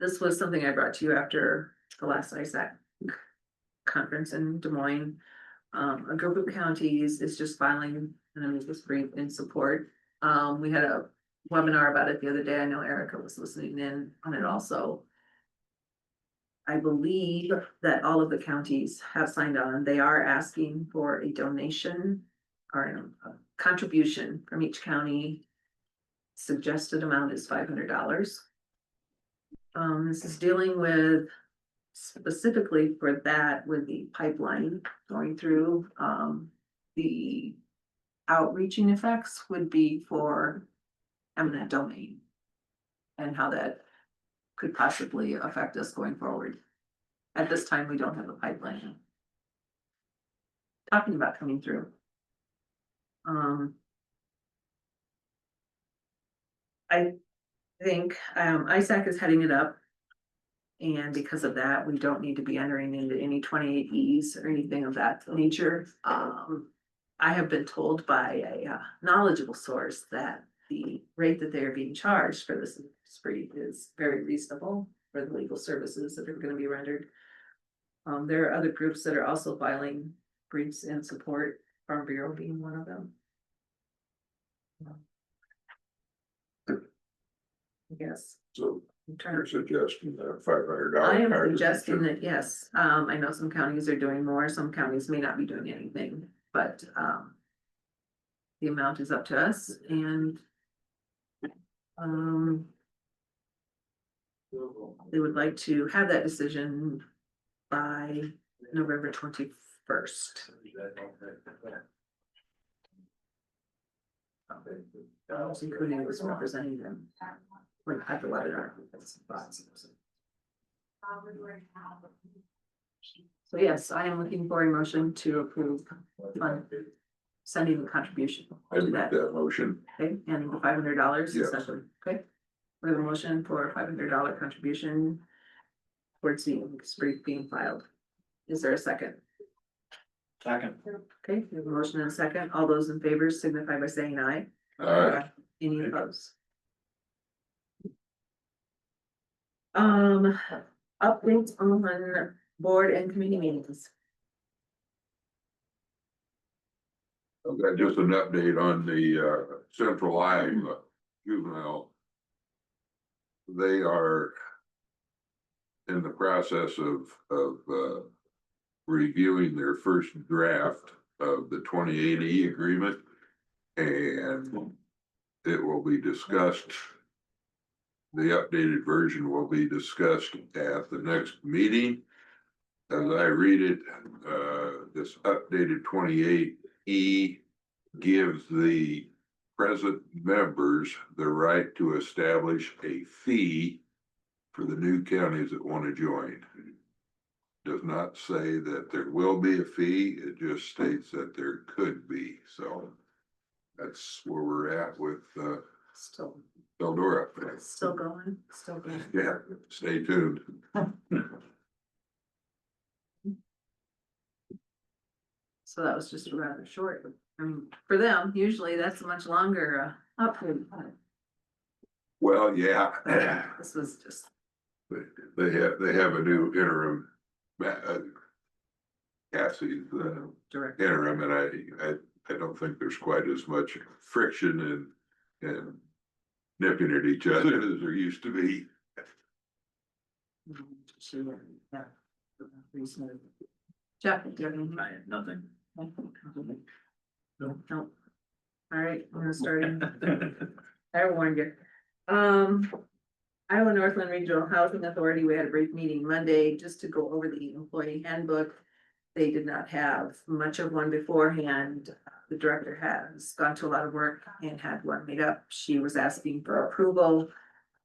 This was something I brought to you after the last ISAC conference in Des Moines. A group of counties is just filing an amicus brief in support. We had a webinar about it the other day. I know Erica was listening in on it also. I believe that all of the counties have signed on. They are asking for a donation or a contribution from each county. Suggested amount is $500. This is dealing with specifically for that with the pipeline going through. The outreaching effects would be for eminent domain and how that could possibly affect us going forward. At this time, we don't have a pipeline. Talking about coming through. I think ISAC is heading it up. And because of that, we don't need to be entering into any 28Es or anything of that nature. I have been told by a knowledgeable source that the rate that they are being charged for this spree is very reasonable for the legal services that are going to be rendered. There are other groups that are also filing briefs in support, Farm Bureau being one of them. Yes. So I'm trying you're to- suggesting that $500. I am suggesting that, yes, I know some counties are doing more, some counties may not be doing anything, but, the amount is up to us and, they would like to have that decision by November 21st. Including was representing them. When at the webinar. So yes, I am looking for a motion to approve sending the contribution I to make that, that motion. okay, and the $500 Yes. essentially, okay? We have a motion for a $500 contribution towards the brief being filed. Is there a second? Second. Okay, we have a motion and a second. All those in favor signify by saying aye. Any opposed? Updates on board and committee meetings. I've got just an update on the Central Iowa juvenile. They are in the process of reviewing their first draft of the 2080 agreement. And it will be discussed. The updated version will be discussed at the next meeting. as I read it, this updated 28E gives the present members the right to establish a fee for the new counties that want to join. Does not say that there will be a fee, it just states that there could be, so that's where we're at with Still, Eldora. still going, still going. Yeah, stay tuned. So that was just rather short. I mean, for them, usually that's a much longer upgrade. Well, yeah. This was just, They have a new interim, Cassie's direct. interim, and I don't think there's quite as much friction and nipping at each other as there used to be. Yeah. Jeff, do you have anything? I had nothing. No. All right, I'm gonna start in. I warned you. Iowa Northland Regional Housing Authority, we had a brief meeting Monday just to go over the employee handbook. They did not have much of one beforehand. The director has gone to a lot of work and had one made up. She was asking for approval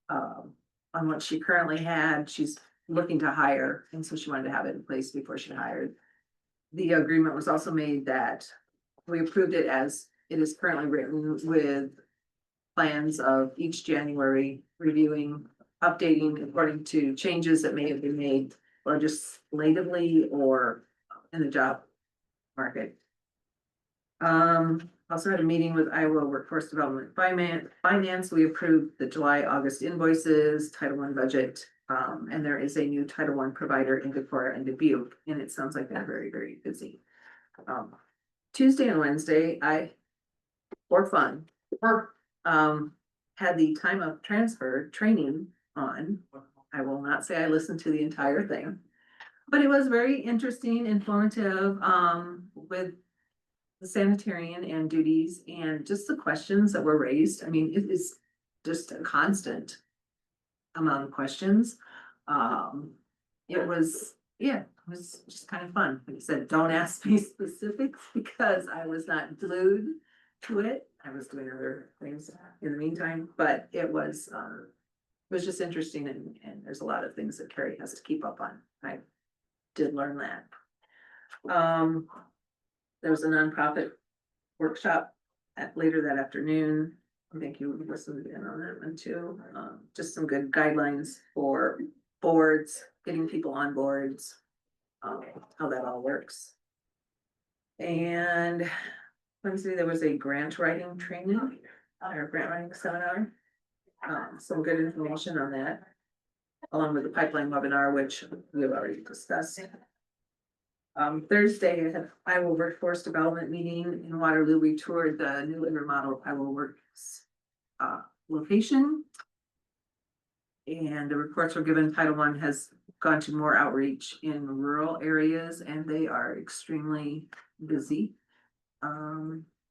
on what she currently had. She's looking to hire, and so she wanted to have it in place before she hired. The agreement was also made that we approved it as it is currently written, with plans of each January reviewing, updating according to changes that may have been made legislatively or in the job market. Also had a meeting with Iowa Workforce Development Finance. We approved the July, August invoices, Title I budget. And there is a new Title I provider in Decorah and Dubuque, and it sounds like they're very, very busy. Tuesday and Wednesday, for fun, had the time of transfer training on. I will not say I listened to the entire thing, but it was very interesting, informative, with the sanitarian and duties and just the questions that were raised. I mean, it is just a constant amount of questions. It was just kind of fun. Like I said, don't ask me specifics because I was not glued to it. I was doing other things in the meantime, but it was just interesting, and there's a lot of things that Carrie has to keep up on. I did learn that. There was a nonprofit workshop later that afternoon. I think you listened in on that one too. Just some good guidelines for boards, getting people on boards, how that all works. And Wednesday, there was a grant writing training, or grant writing seminar. Some good information on that, along with the pipeline webinar, which we've already discussed. Thursday, I had Iowa Workforce Development meeting in Waterloo. We toured the new labor model Iowa Works location. And the reports were given. Title I has gone to more outreach in rural areas, and they are extremely busy.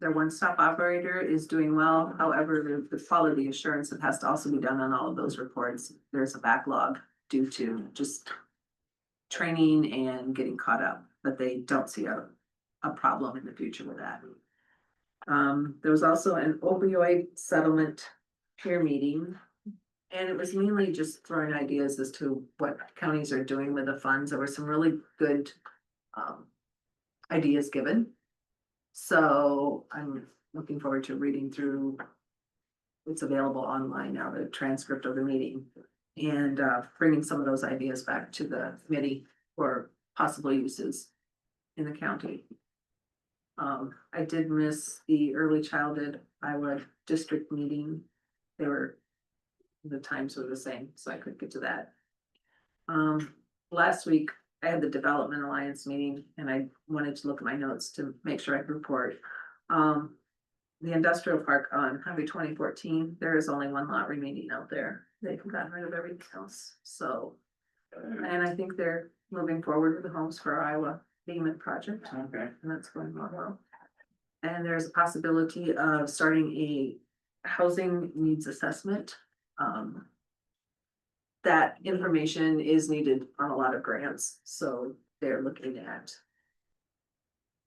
Their one-stop operator is doing well. However, the quality assurance that has to also be done on all of those reports, there's a backlog due to just training and getting caught up, but they don't see a problem in the future with that. There was also an opioid settlement peer meeting, and it was mainly just throwing ideas as to what counties are doing with the funds. There were some really good ideas given. So I'm looking forward to reading through. It's available online now, the transcript of the meeting, and bringing some of those ideas back to the committee for possible uses in the county. I did miss the early childhood Iowa district meeting. The times were the same, so I couldn't get to that. Last week I had the Development Alliance meeting, and I wanted to look at my notes to make sure I could report. The industrial park on Highway 2014, there is only one lot remaining out there. They've gotten rid of everything else, so. And I think they're moving forward with the Homes for Iowa payment project. Okay. And that's going well. And there's a possibility of starting a housing needs assessment. That information is needed on a lot of grants, so they're looking at.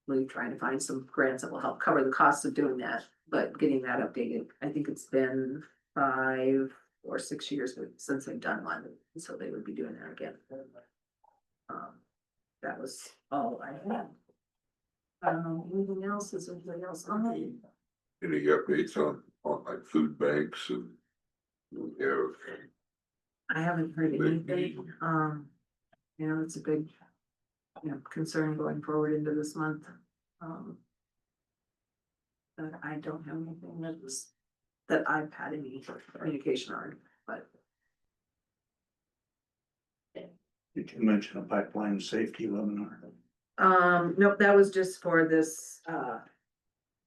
Really trying to find some grants that will help cover the costs of doing that, but getting that updated, I think it's been 5 or 6 years since they've done one, so they would be doing that again. That was all I had. Anything else, is anything else on? Any updates on like food banks and? Yeah, I haven't heard anything, you know, it's a big. You know, concern going forward into this month. But I don't have anything that I've had any communication on, but. Did you mention a pipeline safety webinar? Nope, that was just for this,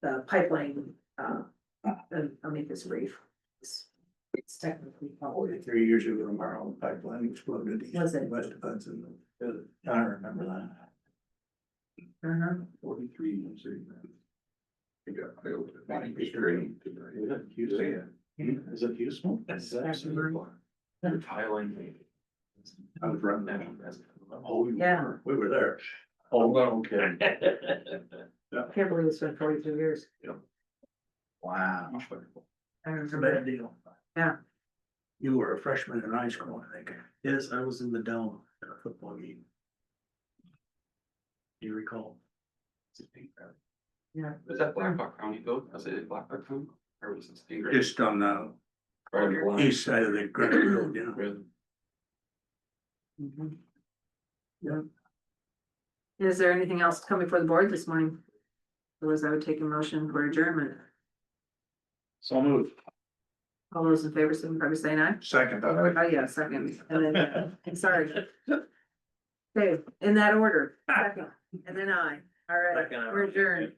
the pipeline, and I'll make this brief. It's technically probably, 3 years ago tomorrow, the pipeline exploded. Was it? West of Hudson. I remember that. 43 years ago. It got failed. It's great. You see it? Is it useful? It's actually. They're tiling. I was running that. Oh, Yeah. we were there. Oh, okay. I can't believe it's been 42 years. Wow. I It's a remember. bad deal. Yeah. You were a freshman in high school, I think. Yes, I was in the dome at a football game. Do you recall? Yeah. Was that Blackhawk County though? Was it Blackhawk County? Or was it Stingray? Just on the Right on the line. east side of the Grundy Road, you know. Really? Mhm. Yeah. Is there anything else to come before the board this morning? Otherwise, I would take a motion for adjournment. So moved. All those in favor, signify by saying aye. Second. Oh, yeah, second, and then, I'm sorry. Okay, in that order, second, and then aye, all right, Second, aye. we're adjourned.